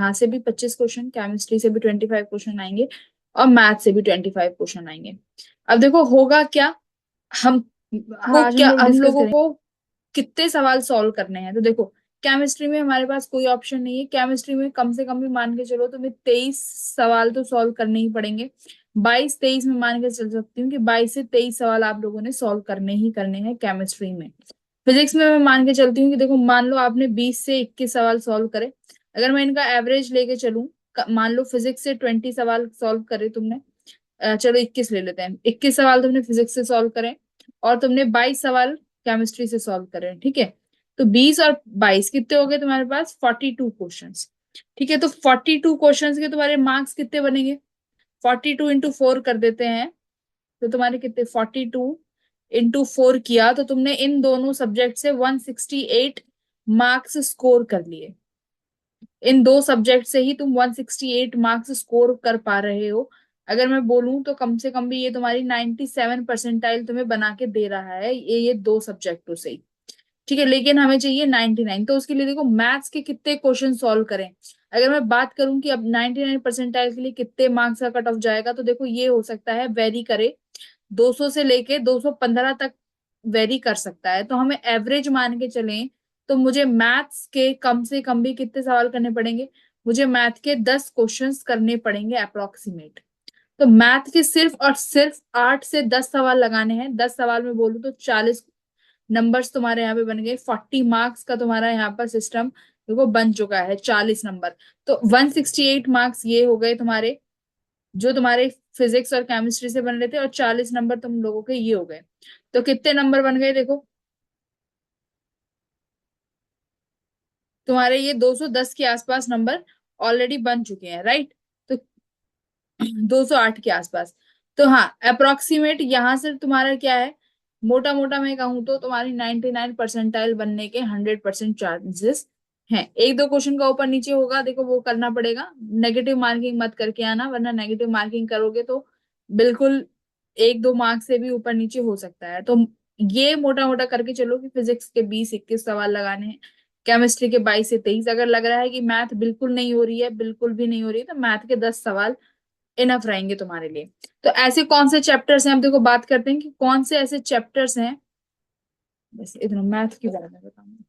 यहाँ से भी 25 क्वेश्चन, केमिस्ट्री से भी 25 क्वेश्चन आएंगे और मैथ से भी 25 क्वेश्चन आएंगे। अब देखो होगा क्या, हम आज हम क्या लोग हम डिस्कस लोगों करेंगे। को कितने सवाल सॉल्व करने हैं। तो देखो केमिस्ट्री में हमारे पास कोई ऑप्शन नहीं है, केमिस्ट्री में कम से कम भी मान के चलो तुम्हें 23 सवाल तो सॉल्व करने ही पड़ेंगे। 22-23 में मान के चल सकती हूँ कि 22 से 23 सवाल आप लोगों ने सॉल्व करने ही करने हैं केमिस्ट्री में। फिजिक्स में मैं मान के चलती हूँ कि देखो मान लो आपने 20 से 21 सवाल सॉल्व करे, अगर मैं इनका एवरेज लेके चलूं, मान लो फिजिक्स से 20 सवाल सॉल्व करे तुमने, चलो 21 ले लेते हैं, 21 सवाल तुमने फिजिक्स से सॉल्व करे और तुमने 22 सवाल केमिस्ट्री से सॉल्व करे, ठीक है। तो 20 और 22 कितने हो गए तुम्हारे पास, 42 क्वेश्चंस। ठीक है, तो 42 क्वेश्चंस के तुम्हारे मार्क्स कितने बनेंगे, 42 × 4 कर देते हैं। तो तुम्हारे कितने, 42 × 4 किया तो तुमने इन दोनों सब्जेक्ट से 168 मार्क्स स्कोर कर लिए। इन दो सब्जेक्ट से ही तुम 168 मार्क्स स्कोर कर पा रहे हो। अगर मैं बोलूं तो कम से कम भी ये तुम्हारी 97 परसेंटाइल तुम्हें बना के दे रहा है, ये दो सब्जेक्टों से ही। ठीक है, लेकिन हमें चाहिए 99। तो उसके लिए देखो मैथ्स के कितने क्वेश्चन सॉल्व करें। अगर मैं बात करूं कि अब 99 परसेंटाइल के लिए कितने मार्क्स का कट ऑफ जाएगा, तो देखो ये हो सकता है वेरी करे, 200 से लेके 215 तक वेरी कर सकता है। तो हमें एवरेज मान के चलें तो मुझे मैथ्स के कम से कम भी कितने सवाल करने पड़ेंगे, मुझे मैथ के 10 क्वेश्चंस करने पड़ेंगे अप्रोक्सीमेट। तो मैथ के सिर्फ और सिर्फ 8 से 10 सवाल लगाने हैं। 10 सवाल में बोलूं तो 40 नंबर्स तुम्हारे यहाँ पे बन गए, 40 मार्क्स का तुम्हारा यहाँ पर सिस्टम देखो बन चुका है, 40 नंबर। तो 168 मार्क्स ये हो गए तुम्हारे, जो तुम्हारे फिजिक्स और केमिस्ट्री से बन रहे थे, और 40 नंबर तुम लोगों के ये हो गए। तो कितने नंबर बन गए देखो, तुम्हारे ये 210 के आसपास नंबर ऑलरेडी बन चुके हैं, राइट। तो 208 के आसपास। तो हाँ अप्रोक्सीमेट यहाँ से तुम्हारा क्या है, मोटा मोटा मैं कहूँ तो तुम्हारी 99 परसेंटाइल बनने के 100% चांसेस हैं। एक दो क्वेश्चन का ऊपर नीचे होगा, देखो वो करना पड़ेगा। नेगेटिव मार्किंग मत करके आना, वरना नेगेटिव मार्किंग करोगे तो बिल्कुल एक दो मार्क्स से भी ऊपर नीचे हो सकता है। तो ये मोटा मोटा करके चलो कि फिजिक्स के 20-21 सवाल लगाने हैं, केमिस्ट्री के 22 से 23। अगर लग रहा है कि मैथ बिल्कुल नहीं हो रही है, बिल्कुल भी नहीं हो रही है, तो मैथ के 10 सवाल इनफ रहेंगे तुम्हारे लिए। तो ऐसे कौन से चैप्टर्स हैं, हम देखो बात करते हैं कि कौन से ऐसे चैप्टर्स हैं। बस इतना मैथ की बात है बताऊंगी।